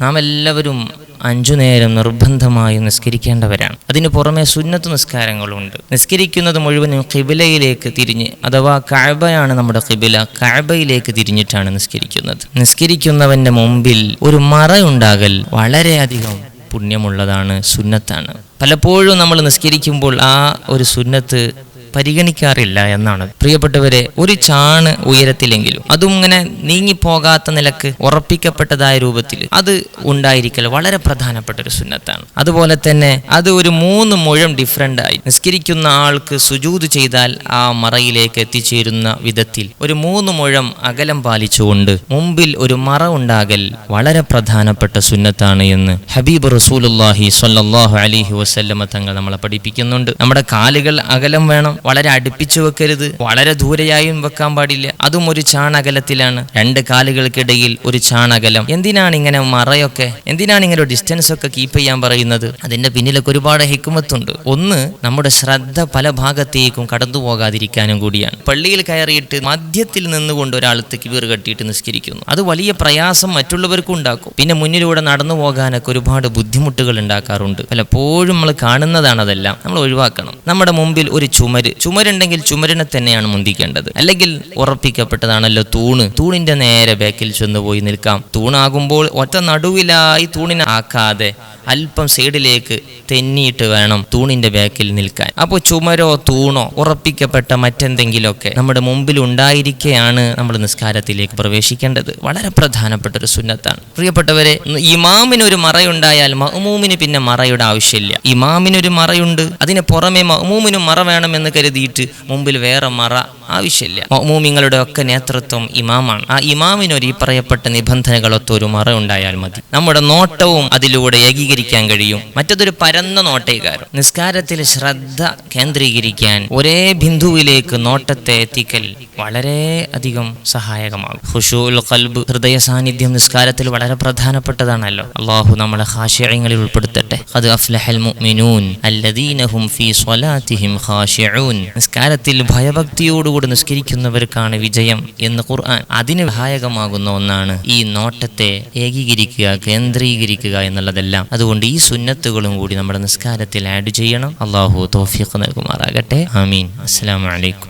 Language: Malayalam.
നാം എല്ലാവരും 5 നേരം നിർബന്ധമായി നിസ്കരിക്കേണ്ടവരാണ്. അതിനു പുറമെ സുന്നത്ത് നിസ്കാരങ്ങളുണ്ട്. നിസ്കരിക്കുന്നത് മുഴുവനും ഖിബിലയിലേക്ക് തിരിഞ്ഞ്, അഥവാ കഅബയാണ് നമ്മുടെ ഖിബില, കഅബയിലേക്ക് തിരിഞ്ഞിട്ടാണ് നിസ്കരിക്കുന്നത്. നിസ്കരിക്കുന്നവന്റെ മുമ്പിൽ ഒരു മറയുണ്ടാകൽ വളരെയധികം പുണ്യമുള്ളതാണ്, സുന്നത്താണ്. പലപ്പോഴും നമ്മൾ നിസ്കരിക്കുമ്പോൾ ആ ഒരു സുന്നത്ത് പരിഗണിക്കാറില്ല എന്നാണ്. പ്രിയപ്പെട്ടവരെ, ഒരു ചാണ് ഉയരത്തിലെങ്കിലും അതും ഇങ്ങനെ നീങ്ങിപ്പോകാത്ത നിലക്ക് ഉറപ്പിക്കപ്പെട്ടതായ രൂപത്തിൽ അത് ഉണ്ടായിരിക്കൽ വളരെ പ്രധാനപ്പെട്ട ഒരു സുന്നത്താണ്. അതുപോലെ തന്നെ അത് ഒരു 3 മുഴം ഡിഫറൻ്റ് ആയി നിസ്കരിക്കുന്ന ആൾക്ക് സുജൂദ് ചെയ്താൽ ആ മറയിലേക്ക് എത്തിച്ചേരുന്ന വിധത്തിൽ ഒരു 3 മുഴം അകലം പാലിച്ചുകൊണ്ട് മുമ്പിൽ ഒരു മറ ഉണ്ടാകൽ വളരെ പ്രധാനപ്പെട്ട സുന്നത്താണ് എന്ന് ഹബീബ് റസൂലുള്ളാഹി സ്വല്ലല്ലാഹു അലൈഹി വസല്ലമ തങ്ങൾ നമ്മളെ പഠിപ്പിക്കുന്നുണ്ട്. നമ്മുടെ കാലുകൾ അകലം വേണം, വളരെ അടുപ്പിച്ചു വെക്കരുത്, വളരെ ദൂരെയായും വെക്കാൻ പാടില്ല. അതും ഒരു ചാണകലത്തിലാണ്, 2 കാലുകൾക്കിടയിൽ ഒരു ചാണകലം. എന്തിനാണ് ഇങ്ങനെ മറയൊക്കെ, എന്തിനാണ് ഇങ്ങനെ ഡിസ്റ്റൻസ് ഒക്കെ കീപ്പ് ചെയ്യാൻ പറയുന്നത്? അതിന്റെ പിന്നിലൊക്കെ ഒരുപാട് ഹിക്മത്തുണ്ട്. ഒന്ന്, നമ്മുടെ ശ്രദ്ധ പല ഭാഗത്തേക്കും കടന്നു പോകാതിരിക്കാനും കൂടിയാണ്. പള്ളിയിൽ കയറിയിട്ട് മധ്യത്തിൽ നിന്നുകൊണ്ട് ഒരാൾ തക്ബീർ കെട്ടിയിട്ട് നിസ്കരിക്കുന്നു, അത് വലിയ പ്രയാസം മറ്റുള്ളവർക്കും ഉണ്ടാക്കും. പിന്നെ മുന്നിലൂടെ നടന്നു പോകാനൊക്കെ ഒരുപാട് ബുദ്ധിമുട്ടുകൾ ഉണ്ടാക്കാറുണ്ട്. പലപ്പോഴും നമ്മൾ കാണുന്നതാണ്. അതെല്ലാം നമ്മൾ ഒഴിവാക്കണം. നമ്മുടെ മുമ്പിൽ ഒരു ചുമരുണ്ടെങ്കിൽ ചുമരിനെ തന്നെയാണ് മുന്തിക്കേണ്ടത്. അല്ലെങ്കിൽ ഉറപ്പിക്കപ്പെട്ടതാണല്ലോ തൂണിന്റെ നേരെ ബാക്കിൽ ചെന്നുപോയി നിൽക്കാം. തൂണാകുമ്പോൾ ഒറ്റ നടുവിലായി തൂണിനെ ആക്കാതെ അല്പം സൈഡിലേക്ക് തെന്നിയിട്ട് വേണം തൂണിന്റെ ബാക്കിൽ നിൽക്കാൻ. അപ്പോൾ ചുമരോ തൂണോ ഉറപ്പിക്കപ്പെട്ട മറ്റെന്തെങ്കിലുമൊക്കെ നമ്മുടെ മുമ്പിൽ ഉണ്ടായിരിക്കെയാണ് നമ്മൾ നിസ്കാരത്തിലേക്ക് പ്രവേശിക്കേണ്ടത്. വളരെ പ്രധാനപ്പെട്ട ഒരു സുന്നത്താണ്. പ്രിയപ്പെട്ടവരെ, ഇമാമിനൊരു മറയുണ്ടായാൽ മഅ്മൂമിന് പിന്നെ മറയുടെ ആവശ്യമില്ല. ഇമാമിനൊരു മറയുണ്ട്, അതിന് പുറമെ മഅ്മൂമിനും മറ വേണമെന്ന് കരുതിയിട്ട് മുമ്പിൽ വേറെ മറ ആവശ്യമില്ല. മഅ്മൂമിങ്ങളുടെ ഒക്കെ നേതൃത്വം ഇമാമാണ്. ആ ഇമാമിനൊരു ഈ പറയപ്പെട്ട നിബന്ധനകളൊക്കെ ഒരു മറ ഉണ്ടായാൽ മതി. നമ്മുടെ നോട്ടവും അതിലൂടെ ഏകീകരിക്കാൻ കഴിയും. മറ്റതൊരു പരന്ന നോട്ടേകാരം. നിസ്കാരത്തിൽ ശ്രദ്ധ കേന്ദ്രീകരിക്കാൻ ഒരേ ബിന്ദുവിലേക്ക് നോട്ടത്തെ എത്തിക്കൽ വളരെ അധികം സഹായകമാകും. ഖുശൂഉൽ ഖൽബ്, ഹൃദയ സാന്നിധ്യം നിസ്കാരത്തിൽ വളരെ പ്രധാനപ്പെട്ടതാണല്ലോ. അല്ലാഹു നമ്മളെ ഖാശിഈങ്ങളിൽ ഉൾപ്പെടുത്തട്ടെ. ഖദ് അഫ്ലഹൽ മുഅ്മിനൂൻ അല്ലദീന ഹും ഫീ സ്വലാത്തിഹിം ഖാശിഊൻ. നിസ്കാരത്തിൽ ഭയഭക്തിയോടുകൂടി നിസ്കരിക്കുന്നവർക്കാണ് വിജയം എന്ന് ഖുർആൻ. അതിന് സഹായകമാകുന്ന ഒന്നാണ് ഈ നോട്ടത്തെ ഏകീകരിക്കുക, കേന്ദ്രീകരിക്കുക എന്നുള്ളതെല്ലാം. അതുകൊണ്ട് ഈ സുന്നത്തുകളും കൂടി നമ്മുടെ നിസ്കാരത്തിൽ ആഡ് ചെയ്യണം. അല്ലാഹു തൗഫീഖ് നൽകുമാറാകട്ടെ. ആമീൻ. അസ്സലാമു അലൈക്കും.